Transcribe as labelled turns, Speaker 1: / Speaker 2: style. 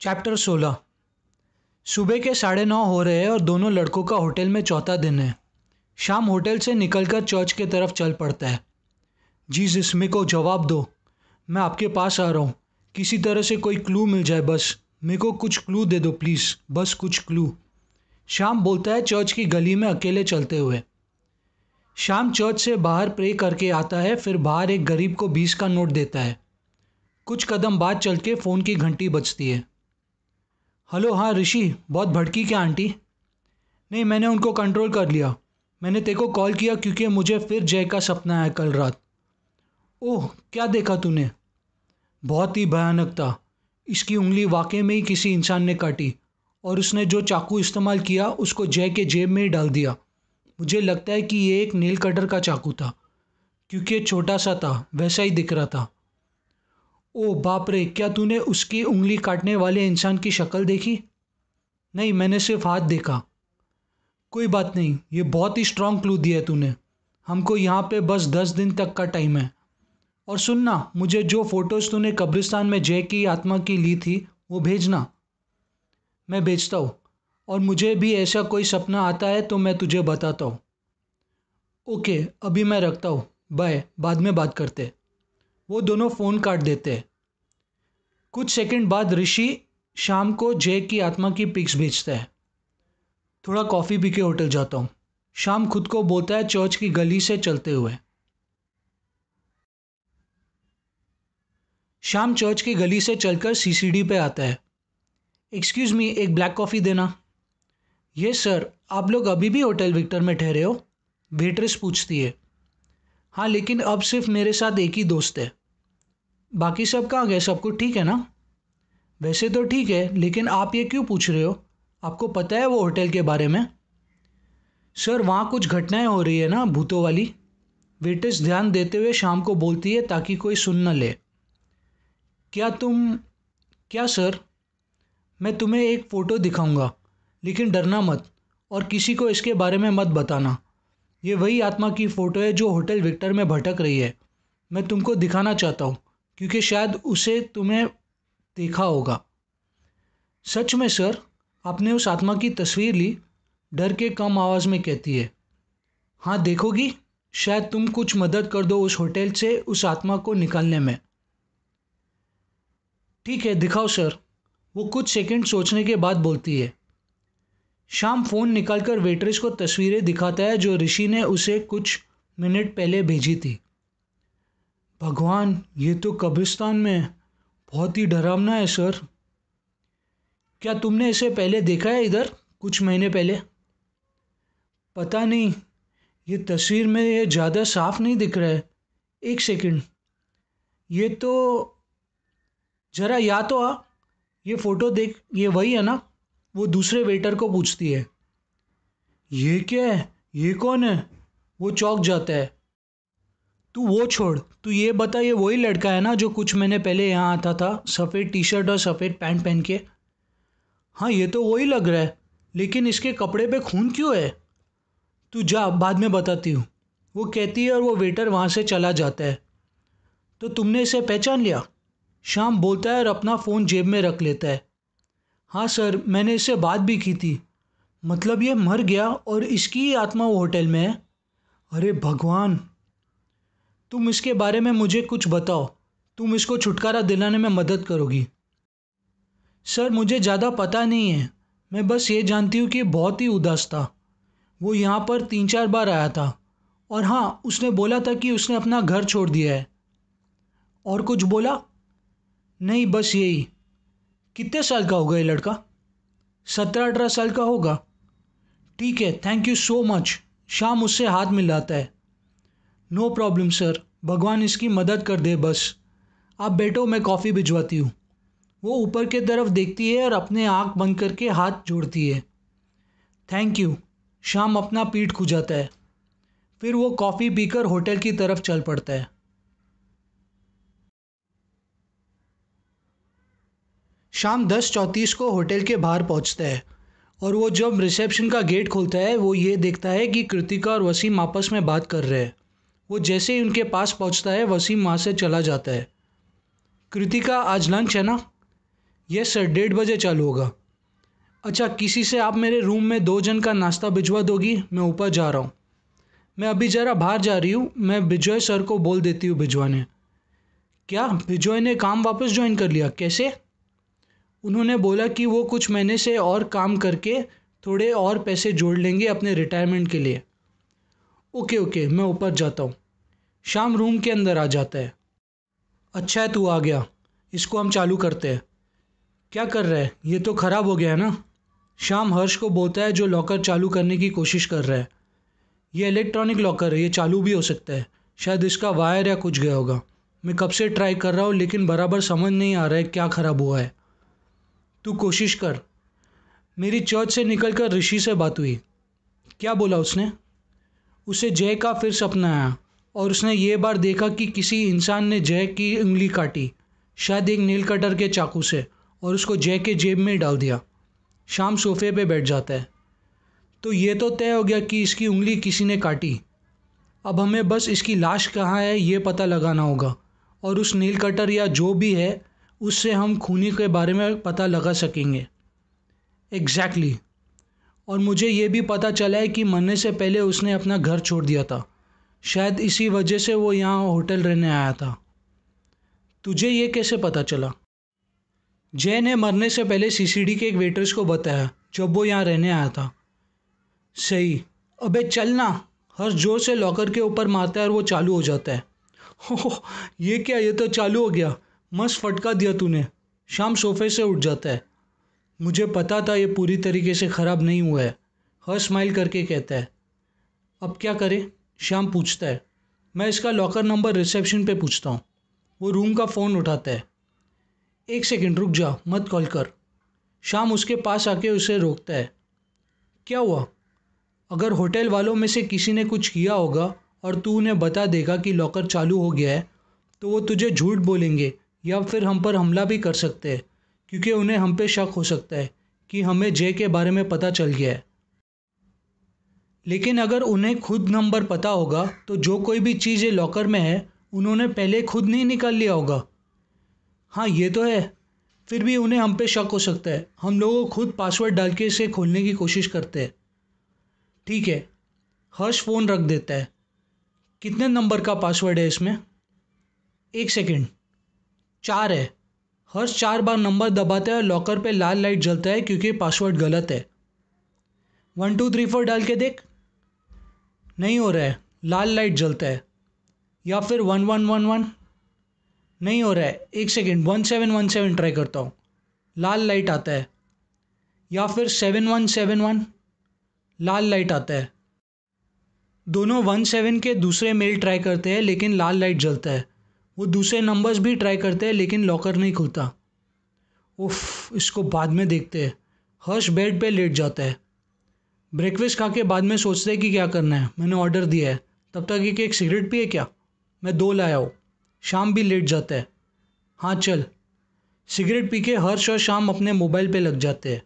Speaker 1: Chapter 16। सुबह के 9:30 हो रहे हैं और दोनों लड़कों का होटल में चौथा दिन है। शाम होटल से निकलकर चर्च की तरफ चल पड़ता है। जीसस, मेरे को जवाब दो, मैं आपके पास आ रहा हूँ। किसी तरह से कोई क्लू मिल जाए, बस मेरे को कुछ क्लू दे दो प्लीज़, बस कुछ क्लू। शाम बोलता है चर्च की गली में अकेले चलते हुए। शाम चर्च से बाहर प्रे करके आता है, फिर बाहर एक गरीब को 20 का नोट देता है। कुछ कदम बाद चल के फ़ोन की घंटी बजती है। हेलो, हाँ ऋषि, बहुत भड़की क्या आंटी? नहीं, मैंने उनको कंट्रोल कर लिया। मैंने तेरे को कॉल किया क्योंकि मुझे फिर जय का सपना आया कल रात। ओह, क्या देखा तूने? बहुत ही भयानक था। इसकी उंगली वाकई में ही किसी इंसान ने काटी और उसने जो चाकू इस्तेमाल किया उसको जय के जेब में ही डाल दिया। मुझे लगता है कि ये एक नेल कटर का चाकू था क्योंकि ये छोटा सा था, वैसा ही दिख रहा था। ओह बाप रे, क्या तूने उसकी उंगली काटने वाले इंसान की शक्ल देखी? नहीं, मैंने सिर्फ हाथ देखा। कोई बात नहीं, ये बहुत ही स्ट्रॉन्ग क्लू दिया है तूने। हमको यहाँ पे बस 10 दिन तक का टाइम है। और सुनना, मुझे जो फ़ोटोज़ तूने कब्रिस्तान में जय की आत्मा की ली थी वो भेजना। मैं भेजता हूँ। और मुझे भी ऐसा कोई सपना आता है तो मैं तुझे बताता हूँ। ओके, अभी मैं रखता हूँ, बाय, बाद में बात करते। वो दोनों फ़ोन काट देते। कुछ सेकंड बाद ऋषि शाम को जय की आत्मा की पिक्स भेजता है। थोड़ा कॉफ़ी पी के होटल जाता हूँ, शाम खुद को बोलता है चर्च की गली से चलते हुए। शाम चर्च की गली से चलकर सीसीडी पे आता है। एक्सक्यूज़ मी, एक ब्लैक कॉफ़ी देना। यस सर, आप लोग अभी भी होटल विक्टर में ठहरे हो? वेट्रेस पूछती है। हाँ, लेकिन अब सिर्फ मेरे साथ एक ही दोस्त है। बाकी सब कहाँ गए? सब कुछ ठीक है ना? वैसे तो ठीक है, लेकिन आप ये क्यों पूछ रहे हो? आपको पता है वो होटल के बारे में? सर, वहाँ कुछ घटनाएं हो रही है ना, भूतों वाली। वेट्रेस ध्यान देते हुए शाम को बोलती है ताकि कोई सुन न ले। क्या तुम क्या सर? मैं तुम्हें एक फ़ोटो दिखाऊंगा, लेकिन डरना मत और किसी को इसके बारे में मत बताना। ये वही आत्मा की फ़ोटो है जो होटल विक्टर में भटक रही है। मैं तुमको दिखाना चाहता हूँ क्योंकि शायद उसे तुम्हें देखा होगा। सच में सर? आपने उस आत्मा की तस्वीर ली? डर के कम आवाज़ में कहती है। हाँ, देखोगी? शायद तुम कुछ मदद कर दो उस होटल से उस आत्मा को निकालने में। ठीक है, दिखाओ सर। वो कुछ सेकंड सोचने के बाद बोलती है। शाम फ़ोन निकालकर वेट्रेस को तस्वीरें दिखाता है जो ऋषि ने उसे कुछ मिनट पहले भेजी थी। भगवान, ये तो कब्रिस्तान में बहुत ही डरावना है सर। क्या तुमने इसे पहले देखा है इधर, कुछ महीने पहले? पता नहीं, ये तस्वीर में ये ज़्यादा साफ नहीं दिख रहा है। एक सेकंड, ये तो ज़रा या तो आ, ये फ़ोटो देख, ये वही है ना? वो दूसरे वेटर को पूछती है। ये क्या है? ये कौन है? वो चौंक जाता है। तू वो छोड़, तू ये बता, ये वही लड़का है ना जो कुछ महीने पहले यहाँ आता था, सफ़ेद टी शर्ट और सफ़ेद पैंट पहन के? हाँ, ये तो वही लग रहा है, लेकिन इसके कपड़े पे खून क्यों है? तू जा, बाद में बताती हूँ, वो कहती है और वो वेटर वहाँ से चला जाता है। तो तुमने इसे पहचान लिया? शाम बोलता है और अपना फ़ोन जेब में रख लेता है। हाँ सर, मैंने इससे बात भी की थी। मतलब ये मर गया और इसकी ही आत्मा वो होटल में है? अरे भगवान, तुम इसके बारे में मुझे कुछ बताओ। तुम इसको छुटकारा दिलाने में मदद करोगी? सर, मुझे ज़्यादा पता नहीं है। मैं बस ये जानती हूँ कि बहुत ही उदास था। वो यहाँ पर 3-4 बार आया था। और हाँ, उसने बोला था कि उसने अपना घर छोड़ दिया है। और कुछ बोला? नहीं, बस यही। कितने साल का होगा ये लड़का? 17-18 साल का होगा। ठीक है, थैंक यू सो मच। शाम उससे हाथ मिलाता है। नो प्रॉब्लम सर, भगवान इसकी मदद कर दे बस। आप बैठो, मैं कॉफ़ी भिजवाती हूँ। वो ऊपर की तरफ देखती है और अपने आँख बंद करके हाथ जोड़ती है। Thank you. शाम अपना पीठ खुजाता है। फिर वो कॉफ़ी पीकर होटल की तरफ चल पड़ता है। शाम 10:34 को होटल के बाहर पहुंचता है और वो जब रिसेप्शन का गेट खोलता है वो ये देखता है कि कृतिका और वसीम आपस में बात कर रहे हैं। वो जैसे ही उनके पास पहुंचता है वसीम वहाँ से चला जाता है। कृतिका, आज लंच है ना? यस सर, 1:30 बजे चालू होगा। अच्छा, किसी से आप मेरे रूम में 2 जन का नाश्ता भिजवा दोगी? मैं ऊपर जा रहा हूँ। मैं अभी ज़रा बाहर जा रही हूँ, मैं बिजॉय सर को बोल देती हूँ भिजवाने। क्या बिजॉय ने काम वापस ज्वाइन कर लिया? कैसे? उन्होंने बोला कि वो कुछ महीने से और काम करके थोड़े और पैसे जोड़ लेंगे अपने रिटायरमेंट के लिए। ओके ओके, मैं ऊपर जाता हूँ। शाम रूम के अंदर आ जाता है। अच्छा है तू आ गया, इसको हम चालू करते हैं। क्या कर रहा है? ये तो ख़राब हो गया है ना? शाम हर्ष को बोलता है जो लॉकर चालू करने की कोशिश कर रहा है। ये इलेक्ट्रॉनिक लॉकर है, ये चालू भी हो सकता है। शायद इसका वायर या कुछ गया होगा। मैं कब से ट्राई कर रहा हूँ लेकिन बराबर समझ नहीं आ रहा है क्या ख़राब हुआ है। तू कोशिश कर। मेरी चर्च से निकलकर ऋषि से बात हुई। क्या बोला उसने? उसे जय का फिर सपना आया और उसने ये बार देखा कि किसी इंसान ने जय की उंगली काटी, शायद एक नील कटर के चाकू से, और उसको जय के जेब में डाल दिया। शाम सोफे पे बैठ जाता है। तो ये तो तय हो गया कि इसकी उंगली किसी ने काटी। अब हमें बस इसकी लाश कहाँ है ये पता लगाना होगा, और उस नील कटर या जो भी है उससे हम खूनी के बारे में पता लगा सकेंगे। एग्जैक्टली। और मुझे ये भी पता चला है कि मरने से पहले उसने अपना घर छोड़ दिया था। शायद इसी वजह से वो यहाँ होटल रहने आया था। तुझे ये कैसे पता चला? जय ने मरने से पहले सीसीडी के एक वेटर्स को बताया जब वो यहाँ रहने आया था। सही। अबे चल ना। हर जोर से लॉकर के ऊपर मारता है और वो चालू हो जाता है। हो, ये क्या, ये तो चालू हो गया। मस्त फटका दिया तूने। शाम सोफे से उठ जाता है। मुझे पता था ये पूरी तरीके से ख़राब नहीं हुआ है। हर स्माइल करके कहता है। अब क्या करें? शाम पूछता है। मैं इसका लॉकर नंबर रिसेप्शन पे पूछता हूँ। वो रूम का फ़ोन उठाता है। 1 सेकंड रुक जा, मत कॉल कर। शाम उसके पास आके उसे रोकता है। क्या हुआ? अगर होटल वालों में से किसी ने कुछ किया होगा और तू उन्हें बता देगा कि लॉकर चालू हो गया है तो वो तुझे झूठ बोलेंगे या फिर हम पर हमला भी कर सकते हैं, क्योंकि उन्हें हम पे शक हो सकता है कि हमें जय के बारे में पता चल गया है। लेकिन अगर उन्हें खुद नंबर पता होगा तो जो कोई भी चीज़ ये लॉकर में है उन्होंने पहले खुद नहीं निकाल लिया होगा। हाँ ये तो है। फिर भी उन्हें हम पे शक हो सकता है। हम लोगों खुद पासवर्ड डाल के इसे खोलने की कोशिश करते हैं। ठीक है। हर्ष फ़ोन रख देता है। कितने नंबर का पासवर्ड है इसमें? 1 सेकंड। 4 है। हर्ष 4 बार नंबर दबाता है और लॉकर पे लाल लाइट जलता है क्योंकि पासवर्ड गलत है। 1234 डाल के देख। नहीं हो रहा है, लाल लाइट जलता है। या फिर 1111। नहीं हो रहा है। 1 सेकंड, 1717 ट्राई करता हूँ। लाल लाइट आता है। या फिर 7171। लाल लाइट आता है। दोनों 17 के दूसरे मेल ट्राई करते हैं लेकिन लाल लाइट जलता है। वो दूसरे नंबर्स भी ट्राई करते हैं लेकिन लॉकर नहीं खुलता। उफ, इसको बाद में देखते हैं। हर्ष बेड पे लेट जाता है। ब्रेकफास्ट खा के बाद में सोचते हैं कि क्या करना है। मैंने ऑर्डर दिया है। तब तक एक सिगरेट पिए क्या? मैं 2 लाया हूँ। शाम भी लेट जाता है। हाँ चल। सिगरेट पी के हर्ष और शाम अपने मोबाइल पे लग जाते हैं।